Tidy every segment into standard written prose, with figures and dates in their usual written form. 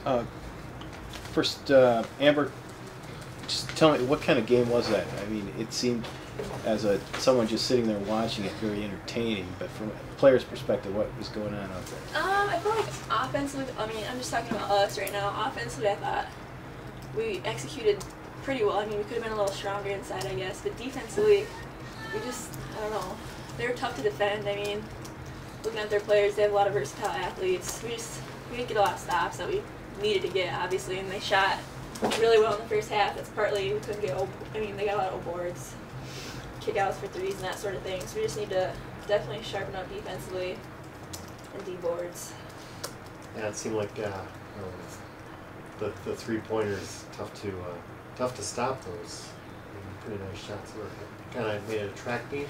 Uh, First, Amber, just tell me, what kind of game was that? I mean, it seemed, as someone just sitting there watching it, very entertaining. But from a player's perspective, what was going on out there? I feel like offensively, I mean, I'm just talking about us right now. Offensively, I thought we executed pretty well. I mean, we could have been a little stronger inside, I guess. But defensively, we just, I don't know. They were tough to defend. I mean, looking at their players, they have a lot of versatile athletes. We didn't get a lot of stops that we needed to get, obviously, and they shot really well in the first half. That's partly we couldn't get, they got a lot of boards, kickouts for threes and that sort of thing. So we just need to definitely sharpen up defensively and D-boards. Yeah, it seemed like the three-pointers tough to stop those. Pretty nice shots. Kind of made it a track meet.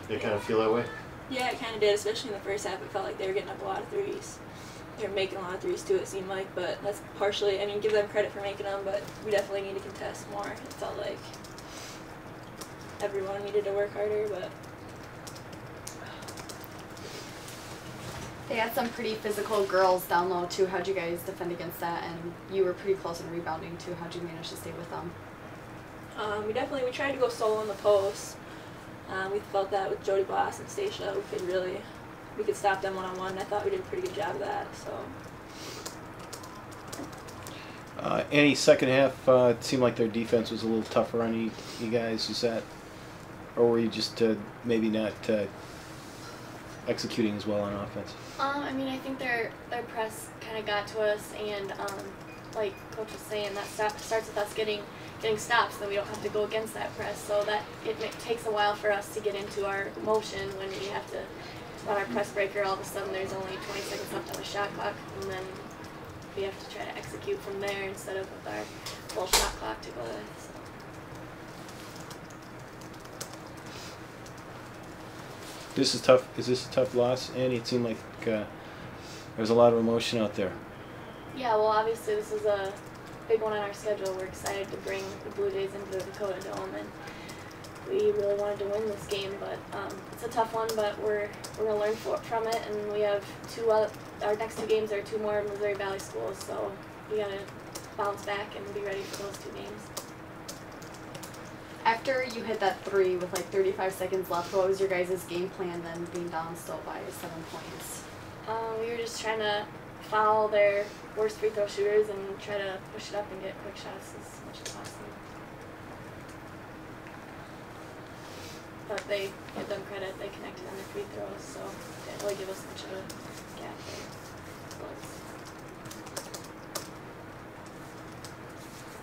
Did it kind of feel that way? Yeah, it kind of did, especially in the first half. It felt like they were getting up a lot of threes. They were making a lot of threes too, it seemed like, but that's partially, I mean, give them credit for making them, but we definitely need to contest more. It felt like everyone needed to work harder, but they had some pretty physical girls down low too. How'd you guys defend against that? And you were pretty close in rebounding too. How'd you manage to stay with them? We tried to go solo in the post. We felt that with Jody Bloss and Stacia, we could stop them one-on-one. I thought we did a pretty good job of that. So. Any second half, it seemed like their defense was a little tougher on you guys. Is that, or were you just maybe not executing as well on offense? I mean, I think their press kind of got to us, and like Coach was saying, that starts with us getting stops, then we don't have to go against that press. So that it takes a while for us to get into our motion when we have to on our press breaker. All of a sudden, there's only 20 seconds left on the shot clock, and then we have to try to execute from there instead of with our full shot clock to go with. So. This is tough. Is this a tough loss, Annie? It seemed like there was a lot of emotion out there. Yeah, well, obviously this is a big one on our schedule. We're excited to bring the Blue Jays into the Dakota Dome, and we really wanted to win this game. But it's a tough one, but we're gonna learn from it, and we have our next two games are two more Missouri Valley schools, so we gotta bounce back and be ready for those two games. After you hit that three with like 35 seconds left, what was your guys' game plan then, being down still by 7 points? We were just trying to foul their worst free throw shooters and try to push it up and get quick shots as much as possible. But they give them credit, they connected on their free throws, so they didn't really give us much of a gap there.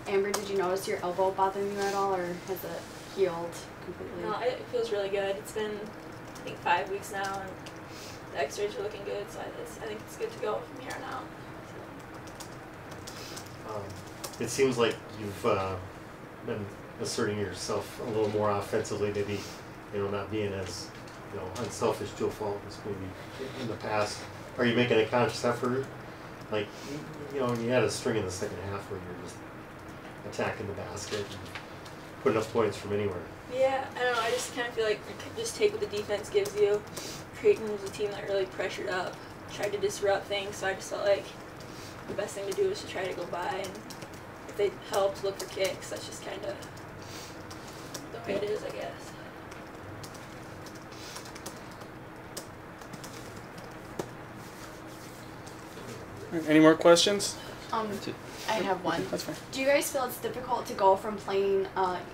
Amber, did you notice your elbow bothering you at all, or has it healed completely? No, it feels really good. It's been, I think, 5 weeks now, and the x-rays are looking good, so I think it's good to go from here on out. So. It seems like you've been asserting yourself a little more offensively, maybe, not being as, unselfish to a fault as maybe in the past. Are you making a conscious effort? Like, you had a string in the second half where you're just attacking the basket and putting up points from anywhere. Yeah, I don't know. I just kind of feel like just take what the defense gives you. Creighton was a team that really pressured up, tried to disrupt things, so I just felt like the best thing to do is to try to go by, and if they help, look for kicks. That's just kind of the way it is, I guess. Any more questions? I have one. That's fine. Do you guys feel it's difficult to go from playing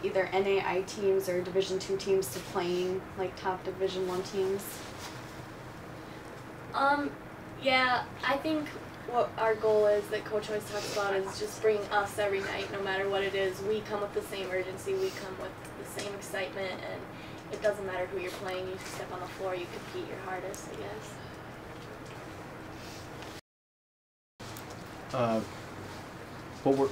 either NAI teams or Division II teams to playing like top Division I teams? Yeah, I think what our goal is that Coach always talks about is just bring us every night, no matter what it is. We come with the same urgency, we come with the same excitement, and it doesn't matter who you're playing. You step on the floor, you compete your hardest, I guess.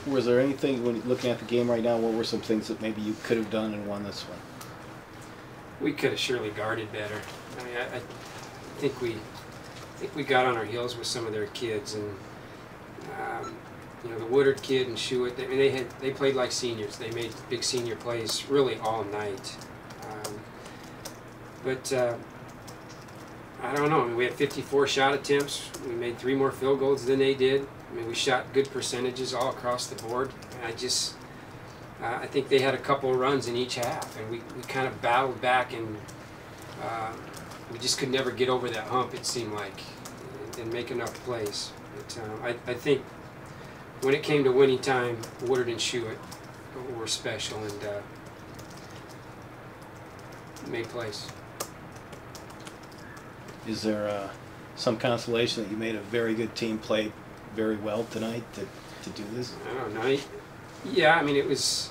Was there anything, when looking at the game right now, what were some things that maybe you could have done and won this one? We could have surely guarded better. I mean, I think we got on our heels with some of their kids, and the Woodard kid and Schuett. They played like seniors. They made big senior plays really all night. But I don't know. I mean, we had 54 shot attempts. We made 3 more field goals than they did. I mean, we shot good percentages all across the board. I think they had a couple of runs in each half, and we kind of battled back, and we just could never get over that hump, it seemed like, and make enough plays. But I think when it came to winning time, Woodard and Schuett were special and made plays. Is there some consolation that you made a very good team play very well tonight to do this? I don't know. Yeah, I mean, it was.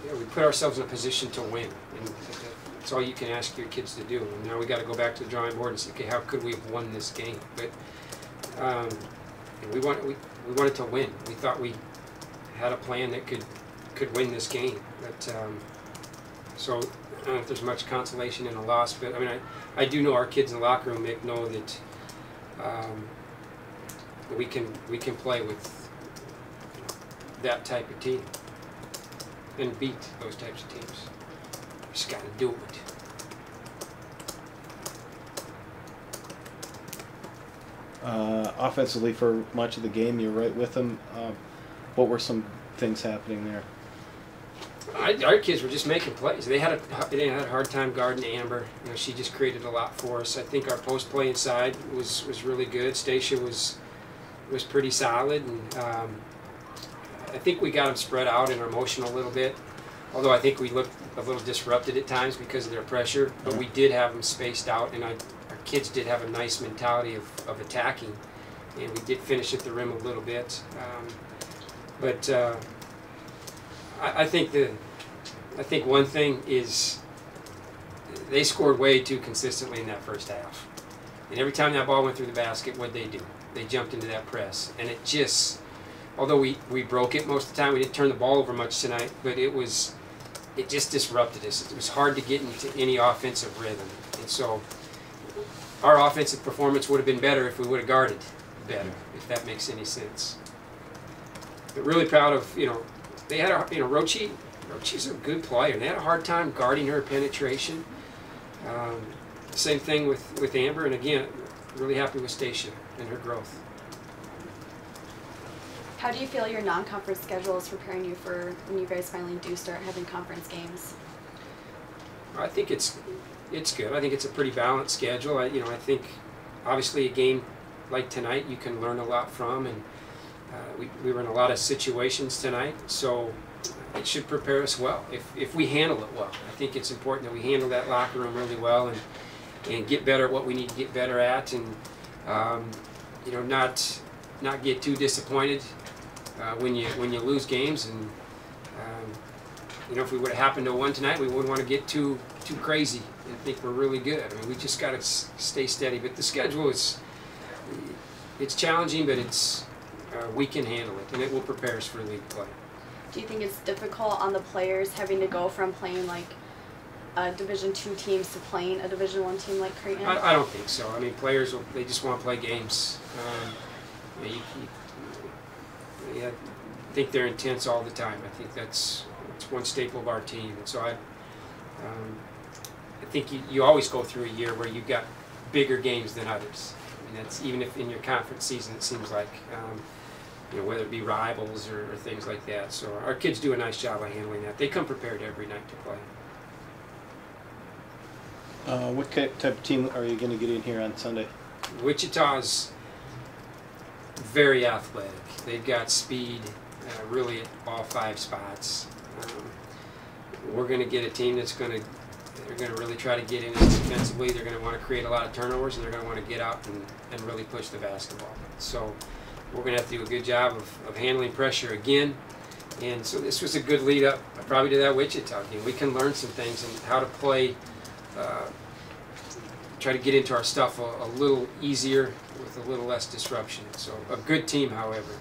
We put ourselves in a position to win, and that's all you can ask your kids to do. And now we got to go back to the drawing board and say, okay, how could we have won this game? But we wanted to win. We thought we had a plan that could win this game. But so I don't know if there's much consolation in a loss, but I mean, I do know our kids in the locker room know that we can play with that type of team and beat those types of teams. Just got to do it. Offensively, for much of the game, you're right with them. What were some things happening there? Our kids were just making plays. They had a hard time guarding Amber. You know, she just created a lot for us. I think our post play inside was really good. Stacia was pretty solid, and I think we got them spread out in our motion a little bit. Although I think we looked a little disrupted at times because of their pressure, but we did have them spaced out, and our kids did have a nice mentality of attacking, and we did finish at the rim a little bit. I think one thing is they scored way too consistently in that first half. And every time that ball went through the basket, what'd they do? They jumped into that press. And it just, although we broke it most of the time, we didn't turn the ball over much tonight, but it just disrupted us. It was hard to get into any offensive rhythm. And so our offensive performance would have been better if we would have guarded better, if that makes any sense. But really proud of, they had Roche's a good player. They had a hard time guarding her penetration. Same thing with Amber, and again, really happy with Stacia and her growth. How do you feel your non-conference schedule is preparing you for when you guys finally do start having conference games? I think it's good. I think it's a pretty balanced schedule. I think obviously a game like tonight you can learn a lot from, and we were in a lot of situations tonight, so it should prepare us well if we handle it well. I think it's important that we handle that locker room really well and get better at what we need to get better at, and not get too disappointed when you lose games. And if we would have happened to win tonight, we wouldn't want to get too crazy and think we're really good. I mean, we just got to stay steady. But the schedule it's challenging, but we can handle it, and it will prepare us for league play. Do you think it's difficult on the players having to go from playing like a Division II teams to playing a Division I team like Creighton? I don't think so. I mean, players, they just want to play games. I think they're intense all the time. I think it's one staple of our team. And so I think you always go through a year where you've got bigger games than others. I mean, that's even if in your conference season it seems like, whether it be rivals or things like that. So our kids do a nice job of handling that. They come prepared every night to play. What type of team are you going to get in here on Sunday? Wichita's very athletic. They've got speed really at all 5 spots. We're going to get a team they're going to really try to get in defensively. They're going to want to create a lot of turnovers, and they're going to want to get out and really push the basketball. So we're going to have to do a good job of handling pressure again. And so this was a good lead up probably to that Wichita game. We can learn some things and how to play, try to get into our stuff a little easier with a little less disruption. So a good team, however.